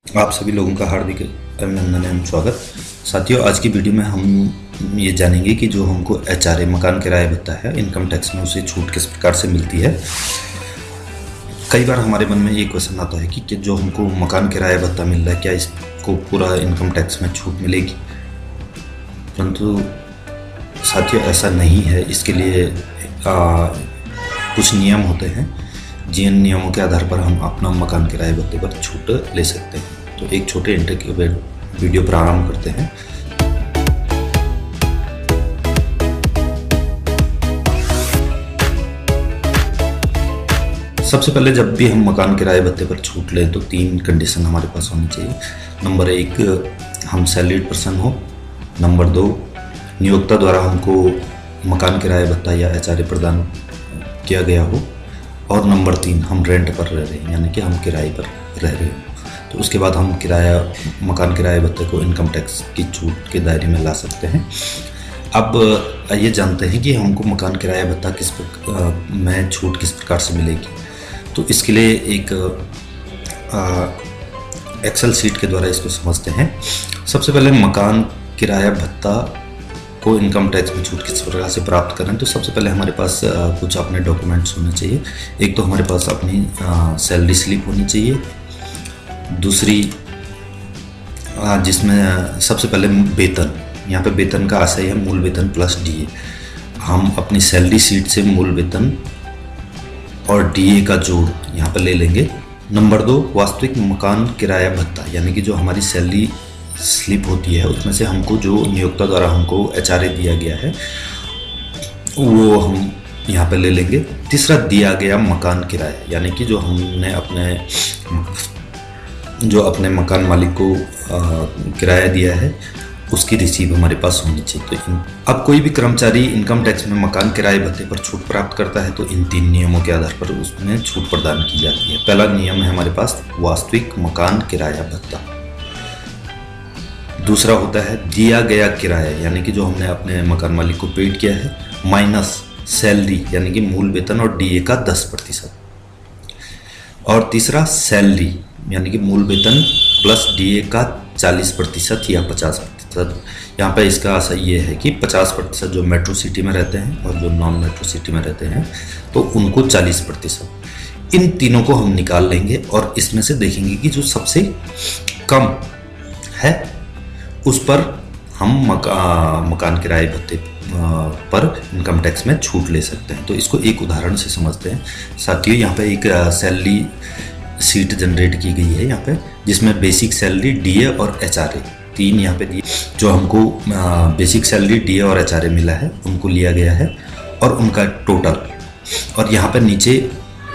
आप सभी लोगों का हार्दिक अभिनंदन एवं स्वागत। साथियों, आज की वीडियो में हम ये जानेंगे कि जो हमको HRA मकान किराया भत्ता है, इनकम टैक्स में उसे छूट किस प्रकार से मिलती है। कई बार हमारे मन में ये क्वेश्चन आता है कि जो हमको मकान किराया भत्ता मिल रहा है, क्या इसको पूरा इनकम टैक्स में छूट मिलेगी। परंतु साथियों, ऐसा नहीं है। इसके लिए कुछ नियम होते हैं, जिन नियमों के आधार पर हम अपना मकान किराए भत्ते पर छूट ले सकते हैं। तो एक छोटे इंटर के वीडियो प्रारंभ करते हैं। सबसे पहले जब भी हम मकान किराए भत्ते पर छूट लें तो 3 कंडीशन हमारे पास होनी चाहिए। नंबर 1, हम सैलरीड पर्सन हो। नंबर 2, नियोक्ता द्वारा हमको मकान किराया भत्ता या HRA प्रदान किया गया हो। और नंबर 3, हम रेंट पर रह रहे हैं, यानी कि हम किराए पर रह रहे हैं। तो उसके बाद हम मकान किराए भत्ते को इनकम टैक्स की छूट के दायरे में ला सकते हैं। अब ये जानते हैं कि हमको मकान किराया भत्ता में छूट किस प्रकार से मिलेगी। तो इसके लिए एक एक्सेल सीट के द्वारा इसको समझते हैं। सबसे पहले मकान किराया भत्ता को इनकम टैक्स में छूट किस प्रकार से प्राप्त करें, तो सबसे पहले हमारे पास कुछ अपने डॉक्यूमेंट्स होने चाहिए। एक तो हमारे पास अपनी सैलरी स्लिप होनी चाहिए। दूसरी, जिसमें सबसे पहले वेतन, यहाँ पे वेतन का आशय है मूल वेतन प्लस DA। हम अपनी सैलरी शीट से मूल वेतन और DA का जोड़ यहाँ पे ले लेंगे। नंबर 2, वास्तविक मकान किराया भत्ता, यानी कि जो हमारी सैलरी स्लिप होती है उसमें से हमको जो नियोक्ता द्वारा हमको HRA दिया गया है वो हम यहाँ पे ले लेंगे। तीसरा, दिया गया मकान किराया, यानी कि जो हमने अपने मकान मालिक को किराया दिया है उसकी रिसीव हमारे पास होनी चाहिए। तो अब कोई भी कर्मचारी इनकम टैक्स में मकान किराए भत्ते पर छूट प्राप्त करता है तो इन 3 नियमों के आधार पर उसमें छूट प्रदान की जाती है। पहला नियम है हमारे पास वास्तविक मकान किराया भत्ता। दूसरा होता है दिया गया किराया, यानी कि जो हमने अपने मकान मालिक को पेड किया है, माइनस सैलरी, यानी कि मूल वेतन और DA का 10%। और तीसरा, सैलरी, यानी कि मूल वेतन प्लस DA का 40% या 50%। यहाँ पे इसका आशय ये है कि 50% जो मेट्रो सिटी में रहते हैं और जो नॉन मेट्रो सिटी में रहते हैं तो उनको 40%। इन तीनों को हम निकाल लेंगे और इसमें से देखेंगे कि जो सबसे कम है उस पर हम मकान किराए भत्ते पर इनकम टैक्स में छूट ले सकते हैं। तो इसको एक उदाहरण से समझते हैं। साथियों, यहाँ पे एक सैलरी सीट जनरेट की गई है यहाँ पे, जिसमें बेसिक सैलरी, DA और HRA 3 यहाँ पे दिए। जो हमको बेसिक सैलरी, DA और HRA मिला है उनको लिया गया है और उनका टोटल, और यहाँ पे नीचे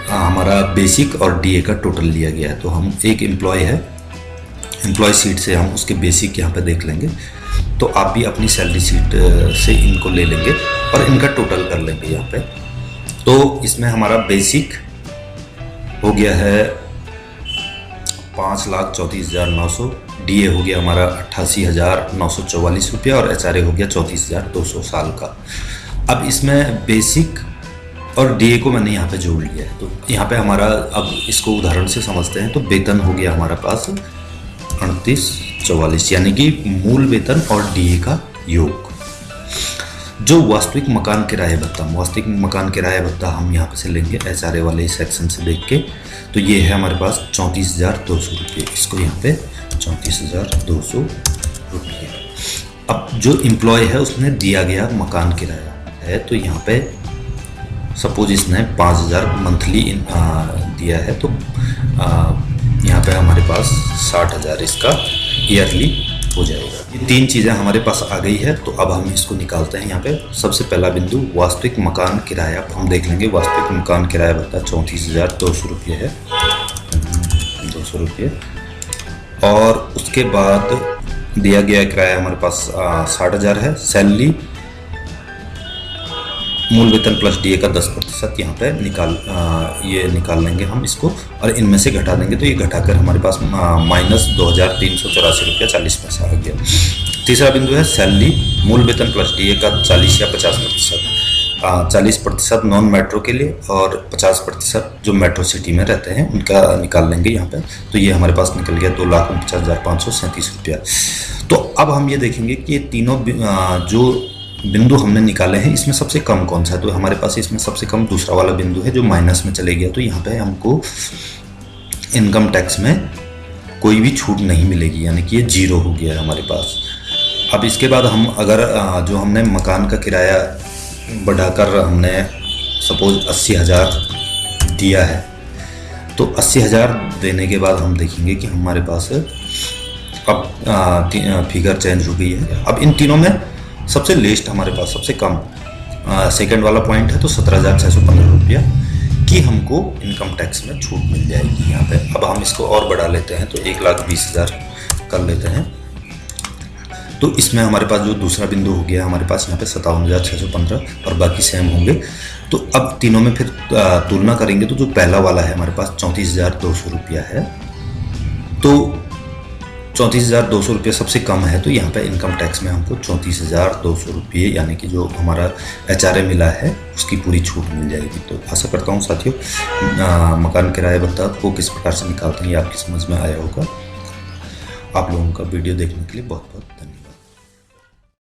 हमारा बेसिक और DA का टोटल लिया गया है। तो हम एक एम्प्लॉय है, एम्प्लॉय सीट से हम उसके बेसिक यहाँ पे देख लेंगे। तो आप भी अपनी सैलरी सीट से इनको ले लेंगे और इनका टोटल कर लेंगे यहाँ पे। तो इसमें हमारा बेसिक हो गया है 5,34,900, DA हो गया हमारा 88,944 रुपया और HRA हो गया 34,200 साल का। अब इसमें बेसिक और DA को मैंने यहाँ पे जोड़ लिया है। तो यहाँ पे हमारा, अब इसको उदाहरण से समझते हैं। तो वेतन हो गया हमारा पास 38,44, यानी कि मूल वेतन और DA का योग। जो वास्तविक मकान किराया भत्ता हम यहाँ पे से लेंगे HRA वाले सेक्शन से देख के। तो ये है हमारे पास 34,200 रुपये। इसको यहाँ पे 34,200 रुपये। अब जो एम्प्लॉय है उसने दिया गया मकान किराया है, तो यहाँ पे सपोज इसने 5,000 मंथली दिया है, तो यहाँ पे हमारे पास 60,000 इसका ईयरली हो जाएगा। ये 3 चीज़ें हमारे पास आ गई है। तो अब हम इसको निकालते हैं। यहाँ पे सबसे पहला बिंदु वास्तविक मकान किराया, हम देख लेंगे। वास्तविक मकान किराया भत्ता 34,200 रुपये है, 200 रुपये। और उसके बाद दिया गया किराया हमारे पास 60,000 है। सैलरी, मूल वेतन प्लस DA का 10% यहाँ पे निकाल लेंगे हम इसको, और इनमें से घटा देंगे। तो ये घटाकर हमारे पास माइनस 2,384 रुपया 40 पैसा आ गया। तीसरा बिंदु है सैलरी, मूल वेतन प्लस DA का 40 या 50%। 40% नॉन मेट्रो के लिए और 50% जो मेट्रो सिटी में रहते हैं उनका निकाल लेंगे यहाँ पे। तो ये हमारे पास निकल गया 2,49,537 रुपया। तो अब हम ये देखेंगे कि ये तीनों जो बिंदु हमने निकाले हैं इसमें सबसे कम कौन सा है। तो हमारे पास इसमें सबसे कम दूसरा वाला बिंदु है जो माइनस में चले गया। तो यहाँ पे हमको इनकम टैक्स में कोई भी छूट नहीं मिलेगी, यानी कि ये 0 हो गया है हमारे पास। अब इसके बाद हम अगर जो हमने मकान का किराया बढ़ाकर हमने सपोज 80,000 दिया है, तो 80,000 देने के बाद हम देखेंगे कि हमारे पास अब फिगर चेंज हो गई है। अब इन तीनों में सबसे लेस्ट हमारे पास सबसे कम सेकंड वाला पॉइंट है, तो 17,615 रुपया की हमको इनकम टैक्स में छूट मिल जाएगी यहाँ पे। अब हम इसको और बढ़ा लेते हैं तो 1,20,000 कर लेते हैं। तो इसमें हमारे पास जो दूसरा बिंदु हो गया हमारे पास यहाँ पे 57,615 और बाकी सेम होंगे। तो अब तीनों में फिर तुलना करेंगे तो जो पहला वाला है हमारे पास 34,200 रुपया है, तो 34,200 रुपये सबसे कम है। तो यहाँ पे इनकम टैक्स में हमको 34,200 रुपये यानी कि जो हमारा HRA मिला है उसकी पूरी छूट मिल जाएगी। तो आशा करता हूँ साथियों मकान किराया भत्ता को किस प्रकार से निकालते हैं ये आपकी समझ में आया होगा। आप लोगों का वीडियो देखने के लिए बहुत बहुत धन्यवाद।